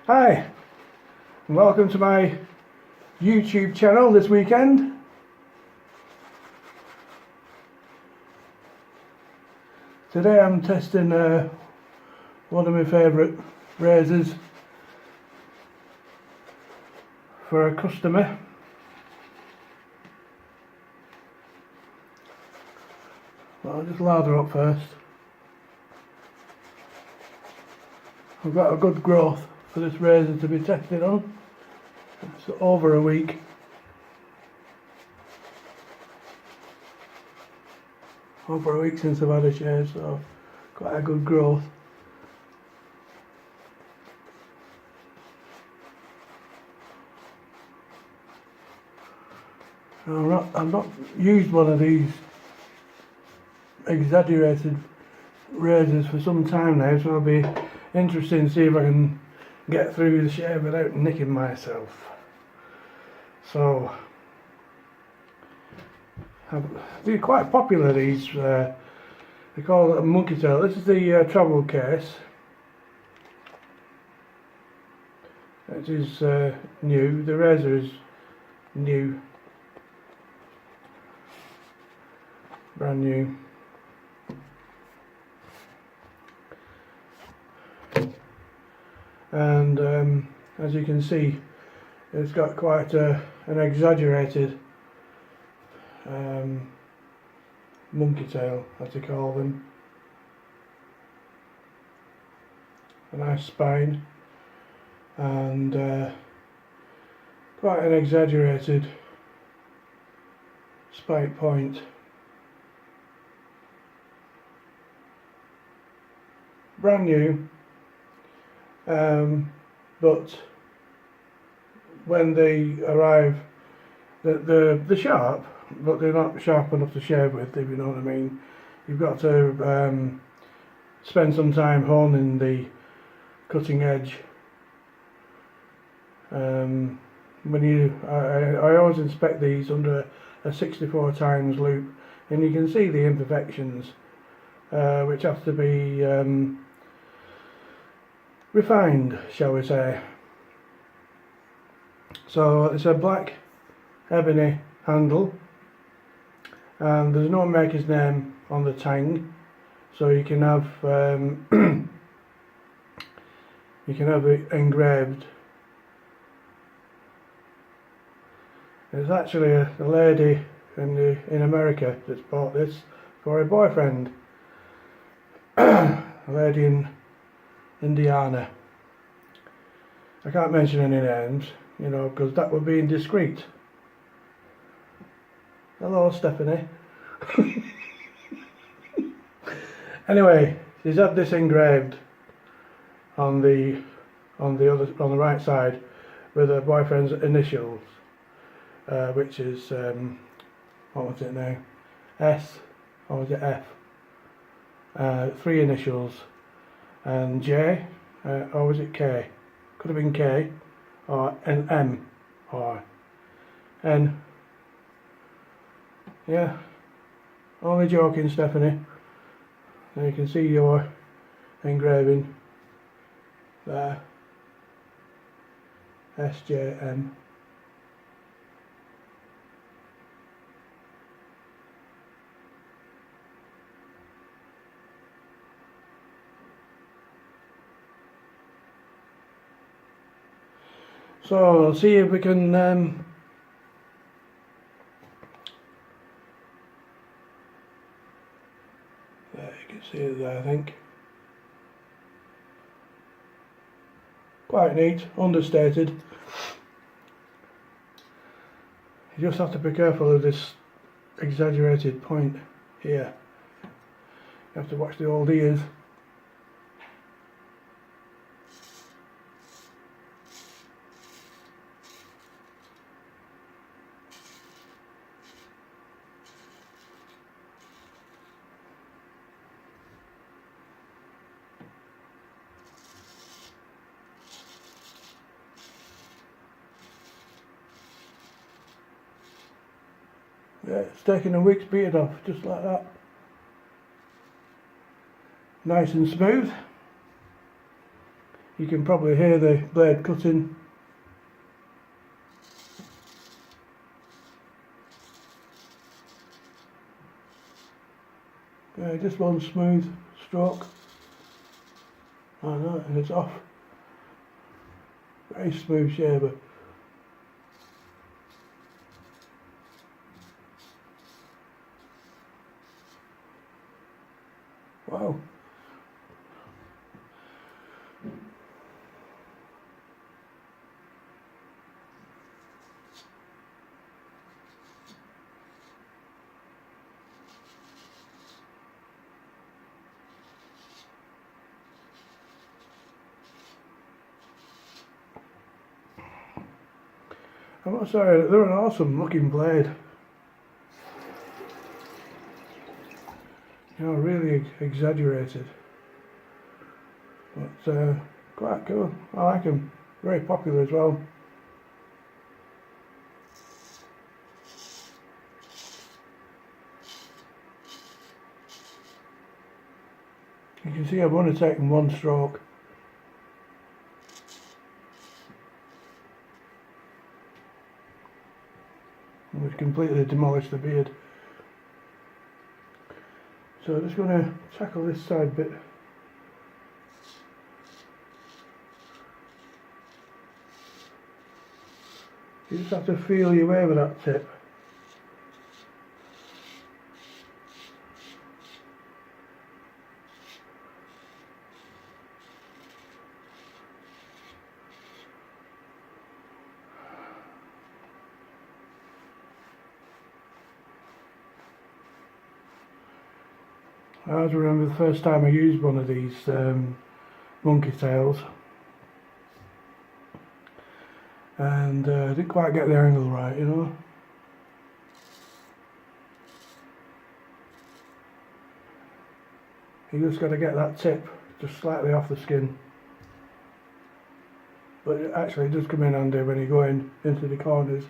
Hi, and welcome to my YouTube channel this weekend. Today I'm testing one of my favourite razors for a customer. Well, I'll just lather up first. I've got a good growth for this razor to be tested on. It's over a week. Over a week since I've had a shave, so quite a good growth. I've not used one of these exaggerated razors for some time now, so it'll be interesting to see if I can get through the shave without nicking myself. So they're quite popular, these they call it a Monkeytail. This is the travel case. It is new. The razor is new, brand new. And as you can see, it's got quite an exaggerated monkey tail, as they call them. A nice spine and quite an exaggerated spike point. Brand new. But when they arrive, they're sharp, but they're not sharp enough to shave with, if you know what I mean. You've got to spend some time honing the cutting edge. I always inspect these under a 64 times loop, and you can see the imperfections, which have to be refined, shall we say. So it's a black ebony handle, and there's no maker's name on the tang, so you can have it engraved. There's actually a lady in America that's bought this for her boyfriend. A lady in Indiana. I can't mention any names, you know, because that would be indiscreet. Hello, Stephanie. Anyway, she's had this engraved on the right side with her boyfriend's initials, which is what was it now? S, or was it F? 3 initials. And J, or was it K? Could have been K, or an M, or N. Yeah, only joking, Stephanie. Now you can see your engraving there. SJM. So we'll see if we can there you can see it there, I think. Quite neat, understated. You just have to be careful of this exaggerated point here. You have to watch the old ears. Yeah, it's taking a week's beard off, just like that. Nice and smooth. You can probably hear the blade cutting. Okay, just one smooth stroke. I know, and it's off. Very smooth shaver. Wow. I'm not sorry, they're an awesome looking blade. You know, really exaggerated. But quite cool. I like them. Very popular as well. You can see I've only taken one stroke. And we've completely demolished the beard. So I'm just going to tackle this side bit. You just have to feel your way with that tip. I always remember the first time I used one of these Monkeytails, and I didn't quite get the angle right, you know. You just got to get that tip just slightly off the skin. But it actually does come in handy when you go into the corners.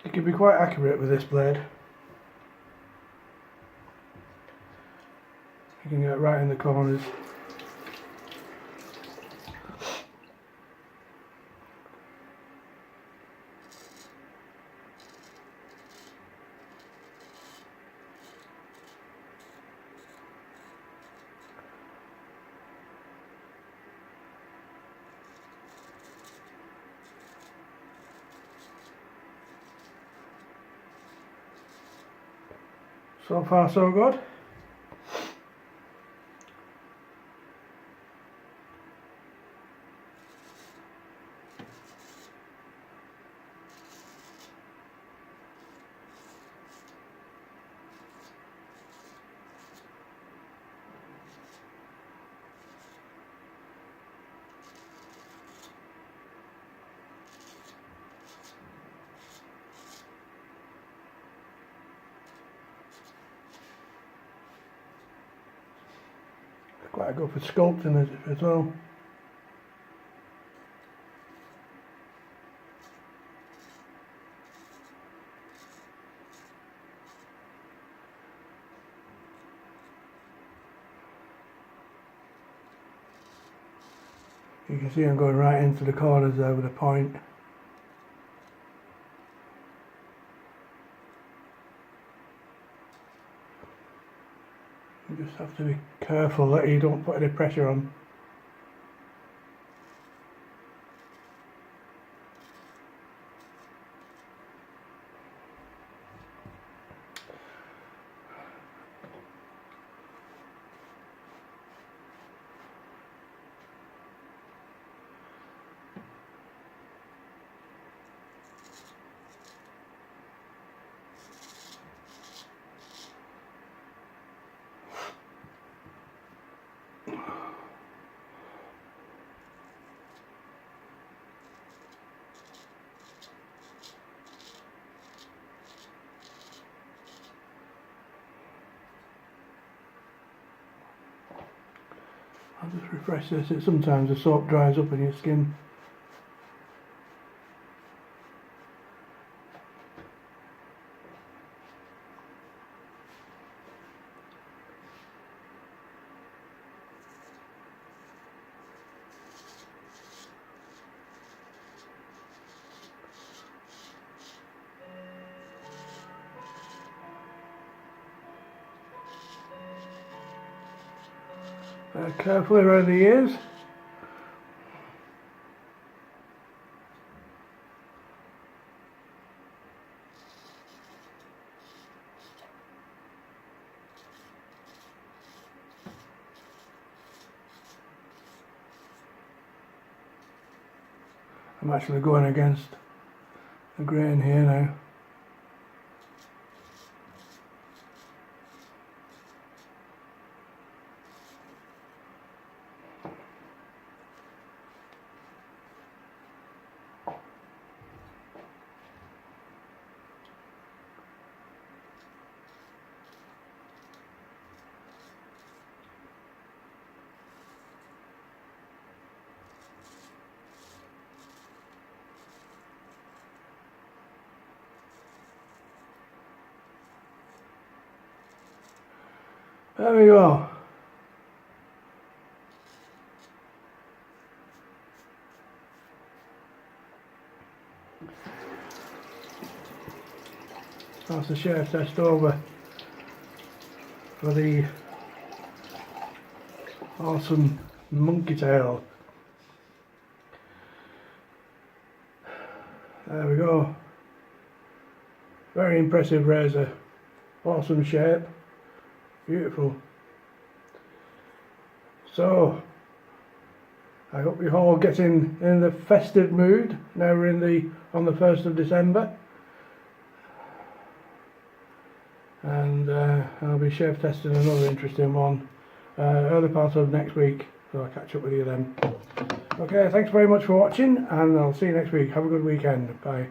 You can be quite accurate with this blade. You can get right in the corners. So far so good. Quite good for sculpting as well. You can see I'm going right into the corners there with a point. You just have to be careful that you don't put any pressure on. I'll just refresh this. Sometimes the soap dries up in your skin. Carefully around the ears. I'm actually going against the grain here now. There we go. That's the share test over for the awesome Monkeytail. There we go. Very impressive razor. Awesome shape. Beautiful. So I hope you're all getting in the festive mood. Now we're on the 1st of December. And I'll be chef testing another interesting one early part of next week, so I'll catch up with you then. Okay, thanks very much for watching, and I'll see you next week. Have a good weekend. Bye.